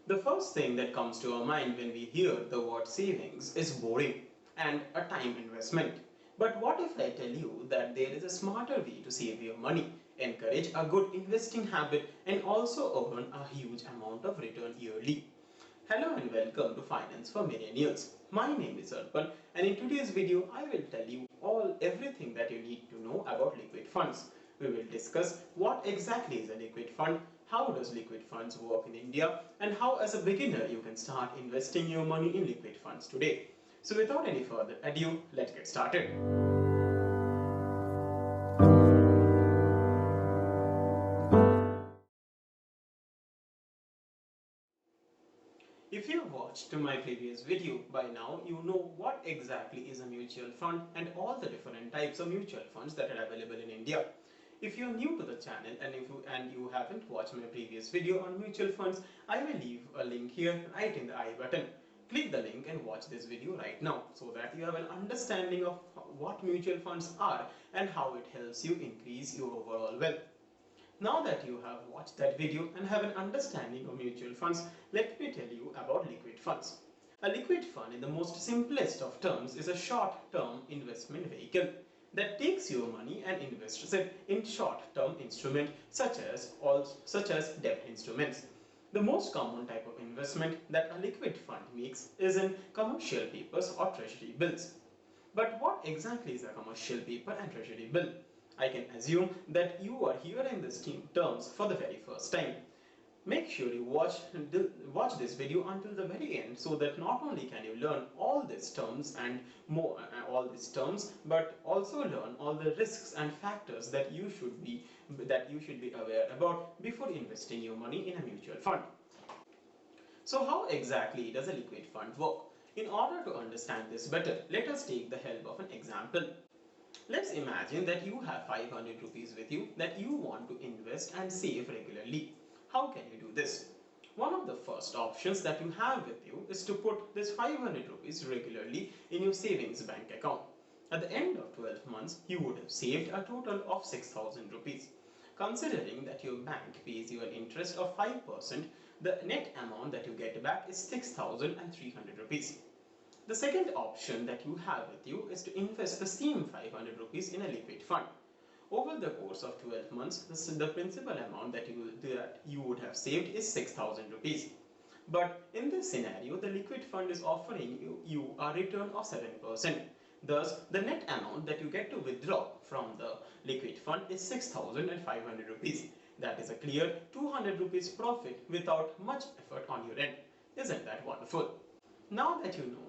The first thing that comes to our mind when we hear the word savings is boring and a time investment. But what if I tell you that there is a smarter way to save your money, encourage a good investing habit, and also earn a huge amount of return yearly? Hello and welcome to Finance for Millennials. My name is Arpan, and in today's video I will tell you everything that you need to know about liquid funds. We will discuss what exactly is a liquid fund, how does liquid funds work in India, and how as a beginner you can start investing your money in liquid funds today. So without any further ado, let's get started. If you watched my previous video, by now you know what exactly is a mutual fund and all the different types of mutual funds that are available in India. If you are new to the channel and you haven't watched my previous video on mutual funds, I will leave a link here right in the I button. Click the link and watch this video right now so that you have an understanding of what mutual funds are and how it helps you increase your overall wealth. Now that you have watched that video and have an understanding of mutual funds, let me tell you about liquid funds. A liquid fund, in the most simplest of terms, is a short-term investment vehicle that takes your money and invests it in short-term instruments such as debt instruments. The most common type of investment that a liquid fund makes is in commercial papers or treasury bills. But what exactly is a commercial paper and treasury bill? I can assume that you are hearing these terms for the very first time. Make sure you watch this video until the very end so that not only can you learn all these terms and but also learn all the risks and factors that you should be aware about before investing your money in a mutual fund. So how exactly does a liquid fund work? In order to understand this better, let us take the help of an example. Let's imagine that you have 500 rupees with you that you want to invest and save regularly. How can you do this? One of the first options that you have with you is to put this 500 rupees regularly in your savings bank account. At the end of 12 months, you would have saved a total of 6,000 rupees. Considering that your bank pays you an interest of 5%, the net amount that you get back is 6,300 rupees. The second option that you have with you is to invest the same 500 rupees in a liquid fund. Over the course of 12 months, the principal amount that you would have saved is 6,000 rupees. But in this scenario, the liquid fund is offering you a return of 7%. Thus, the net amount that you get to withdraw from the liquid fund is 6,500 rupees. That is a clear 200 rupees profit without much effort on your end. Isn't that wonderful? Now that you know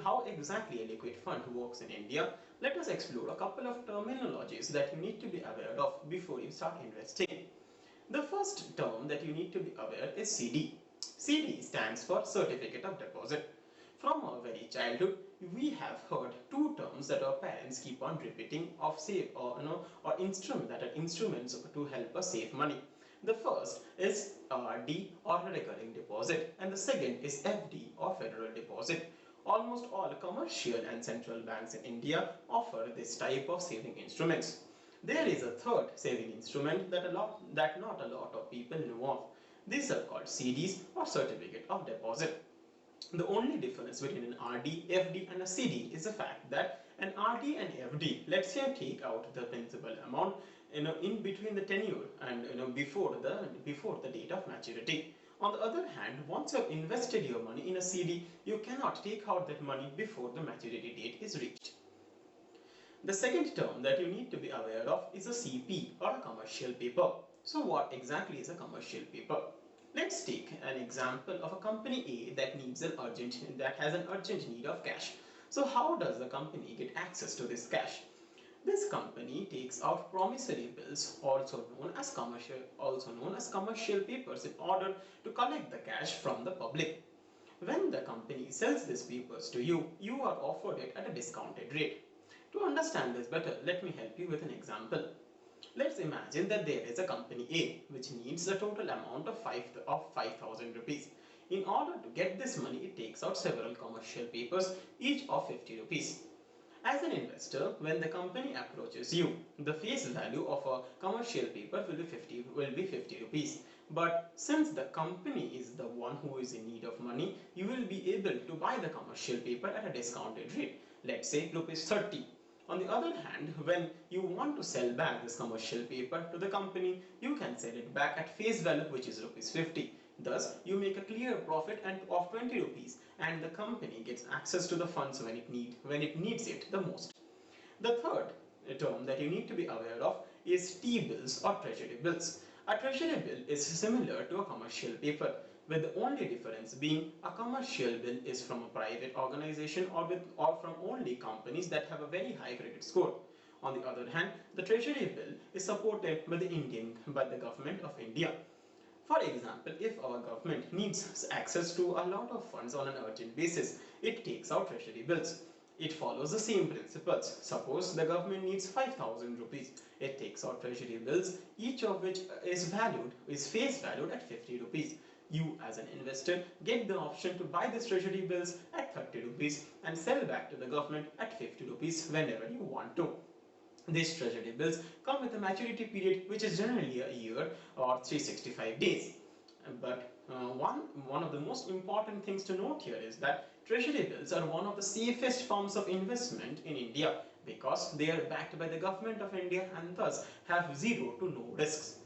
how exactly a liquid fund works in India, let us explore a couple of terminologies that you need to be aware of before you start investing. The first term that you need to be aware is CD. CD stands for Certificate of Deposit. From our very childhood, we have heard two terms that our parents keep on repeating of instruments to help us save money. The first is RD or recurring deposit and the second is FD or federal deposit. Almost all commercial and central banks in India offer this type of saving instruments. There is a third saving instrument that not a lot of people know of. These are called CDs or certificate of deposit. The only difference between an RD, FD and a CD is the fact that an RD and FD, let's say you take out the principal amount in between the tenure and before the date of maturity. On the other hand, once you have invested your money in a CD, you cannot take out that money before the maturity date is reached. The second term that you need to be aware of is a CP or a commercial paper. So what exactly is a commercial paper? Let's take an example of a company A that has an urgent need of cash. So how does the company get access to this cash? This company takes out promissory bills, also known as commercial papers, in order to collect the cash from the public. When the company sells these papers to you, you are offered it at a discounted rate. To understand this better, let me help you with an example. Let's imagine that there is a company A which needs a total amount of 5,000 rupees. In order to get this money, it takes out several commercial papers, each of 50 rupees. As an investor, when the company approaches you, the face value of a commercial paper will be 50 rupees. But since the company is the one who is in need of money, you will be able to buy the commercial paper at a discounted rate, let's say rupees 30. On the other hand, when you want to sell back this commercial paper to the company, you can sell it back at face value, which is rupees 50. Thus, you make a clear profit of 20 rupees, and the company gets access to the funds when it needs it the most. The third term that you need to be aware of is T-bills or treasury bills. A treasury bill is similar to a commercial paper, with the only difference being a commercial bill is from a private organization or from only companies that have a very high credit score. On the other hand, the treasury bill is supported by the government of India. For example, if our government needs access to a lot of funds on an urgent basis, it takes out treasury bills. It follows the same principles. Suppose the government needs 5,000 rupees. It takes out treasury bills, each of which is face valued at 50 rupees. You as an investor get the option to buy these treasury bills at 30 rupees and sell back to the government at 50 rupees whenever you want to. These treasury bills come with a maturity period which is generally a year or 365 days. But one of the most important things to note here is that treasury bills are one of the safest forms of investment in India because they are backed by the government of India and thus have zero to no risks.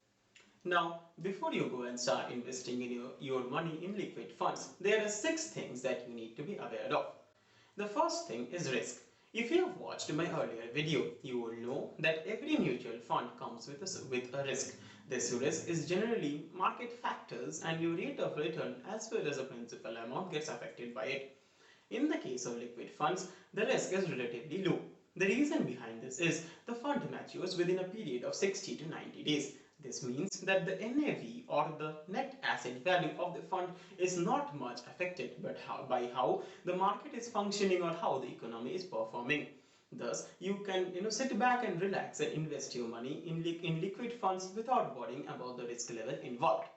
Now, before you go and start investing in your money in liquid funds, there are 6 things that you need to be aware of. The first thing is risk. If you have watched my earlier video, you will know that every mutual fund comes with a risk. This risk is generally market factors and your rate of return as well as the principal amount gets affected by it. In the case of liquid funds, the risk is relatively low. The reason behind this is the fund matures within a period of 60 to 90 days. This means that the NAV or the net asset value of the fund is not much affected by how the market is functioning or how the economy is performing. Thus, you can sit back and relax and invest your money in liquid funds without worrying about the risk level involved.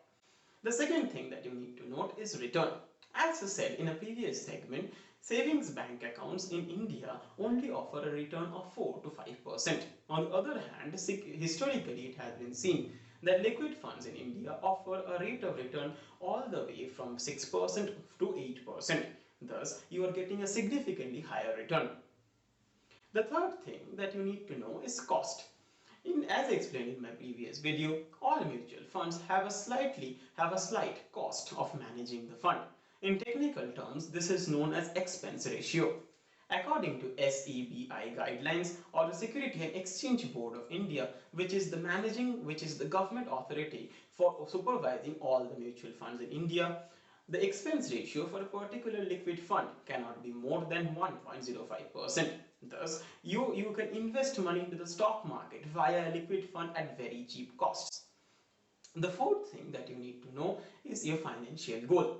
The second thing that you need to note is return. As I said in a previous segment, savings bank accounts in India only offer a return of 4 to 5%. On the other hand, historically it has been seen that liquid funds in India offer a rate of return all the way from 6% to 8%. Thus, you are getting a significantly higher return. The third thing that you need to know is cost. As explained in my previous video, all mutual funds have a slight cost of managing the fund. In technical terms, this is known as expense ratio. According to SEBI guidelines or the Security and Exchange Board of India, which is the government authority for supervising all the mutual funds in India, the expense ratio for a particular liquid fund cannot be more than 1.05%. Thus, you can invest money into the stock market via a liquid fund at very cheap costs. The fourth thing that you need to know is your financial goal.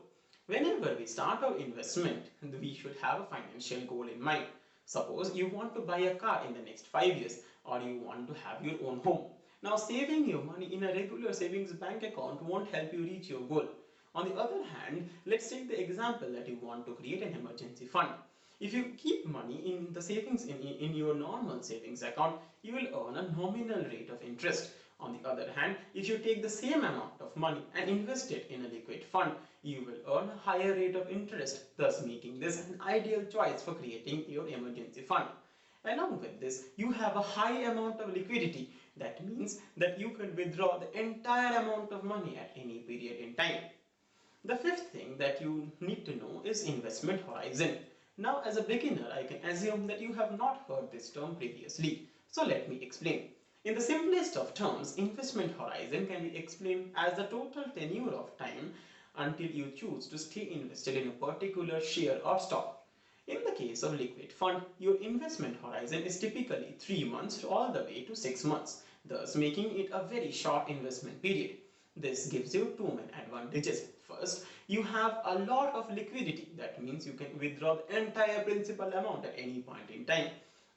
Whenever we start our investment, we should have a financial goal in mind. Suppose you want to buy a car in the next 5 years or you want to have your own home. Now, saving your money in a regular savings bank account won't help you reach your goal. On the other hand, let's take the example that you want to create an emergency fund. If you keep money in the savings in your normal savings account, you will earn a nominal rate of interest. On the other hand, if you take the same amount of money and invest it in a liquid fund, you will earn a higher rate of interest, thus making this an ideal choice for creating your emergency fund. Along with this, you have a high amount of liquidity. That means that you can withdraw the entire amount of money at any period in time. The fifth thing that you need to know is investment horizon. Now, as a beginner, I can assume that you have not heard this term previously. So let me explain. In the simplest of terms, investment horizon can be explained as the total tenure of time until you choose to stay invested in a particular share or stock. In the case of liquid fund, your investment horizon is typically 3 months all the way to 6 months, thus making it a very short investment period. This gives you 2 main advantages. First, you have a lot of liquidity. That means you can withdraw the entire principal amount at any point in time.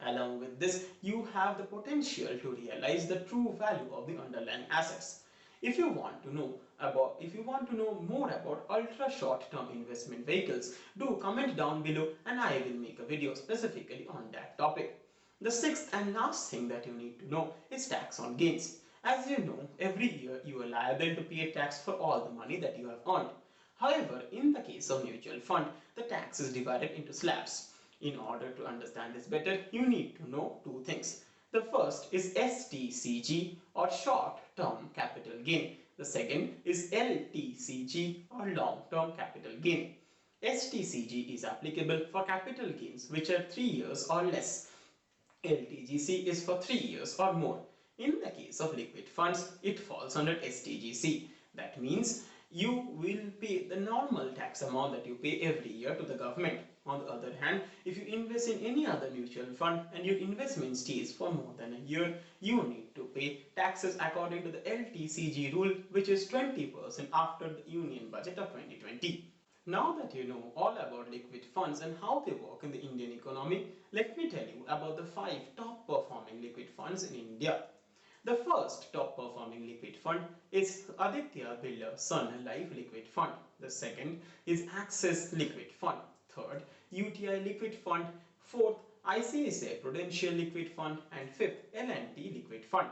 Along with this, you have the potential to realize the true value of the underlying assets. If you want to know more about ultra short-term investment vehicles, do comment down below and I will make a video specifically on that topic. The sixth and last thing that you need to know is tax on gains. As you know, every year you are liable to pay tax for all the money that you have earned. However, in the case of mutual fund, the tax is divided into slabs. In order to understand this better, you need to know two things. The first is STCG or short term capital gain. The second is LTCG or long term capital gain. STCG is applicable for capital gains which are 3 years or less. LTGC is for 3 years or more. In the case of liquid funds, it falls under STGC. That means you will pay the normal tax amount that you pay every year to the government. On the other hand, if you invest in any other mutual fund and your investment stays for more than a year, you need to pay taxes according to the LTCG rule, which is 20% after the Union Budget of 2020. Now that you know all about liquid funds and how they work in the Indian economy, let me tell you about the 5 top performing liquid funds in India. The first top performing liquid fund is Aditya Birla Sun Life Liquid Fund. The second is Axis Liquid Fund. Third, UTI Liquid Fund. Fourth, ICICI Prudential Liquid Fund. And fifth, L&T Liquid Fund.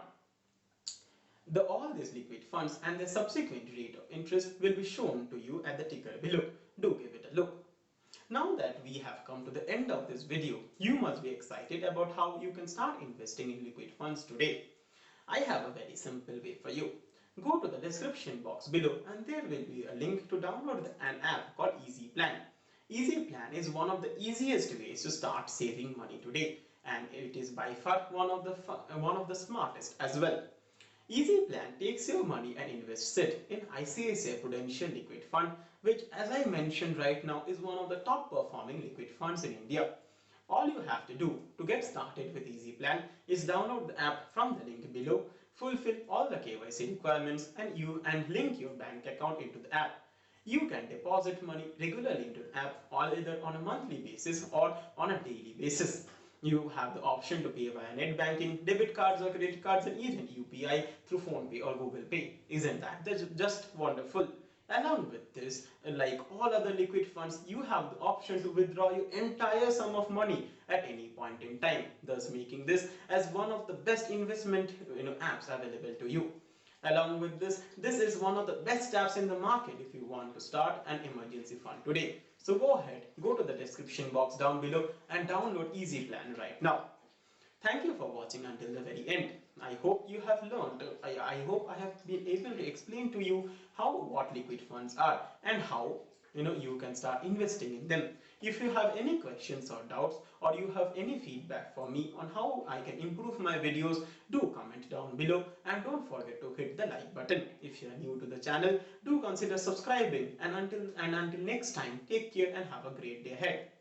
All these liquid funds and their subsequent rate of interest will be shown to you at the ticker below. Do give it a look. Now that we have come to the end of this video, you must be excited about how you can start investing in liquid funds today. I have a very simple way for you. Go to the description box below and there will be a link to download an app called Easy Plan. Easy Plan is one of the easiest ways to start saving money today, and it is by far one of the smartest as well. Easy Plan takes your money and invests it in ICICI Prudential Liquid Fund, which, as I mentioned right now, is one of the top performing liquid funds in India. All you have to do to get started with Easy Plan is download the app from the link below, fulfill all the KYC requirements, and link your bank account into the app. You can deposit money regularly into the app, either on a monthly basis or on a daily basis. You have the option to pay via net banking, debit cards or credit cards, and even UPI through PhonePe or Google Pay. Isn't that just wonderful? Along with this, like all other liquid funds, you have the option to withdraw your entire sum of money at any point in time, thus making this as one of the best investment apps available to you. Along with this is one of the best apps in the market if you want to start an emergency fund today. So go ahead, go to the description box down below and download Easy Plan right now. Thank you for watching until the very end. I hope you have learned, I hope I have been able to explain to you what liquid funds are and how you can start investing in them. If you have any questions or doubts, or you have any feedback for me on how I can improve my videos, do comment down below and don't forget to hit the like button. If you are new to the channel, do consider subscribing, and until next time, take care and have a great day ahead.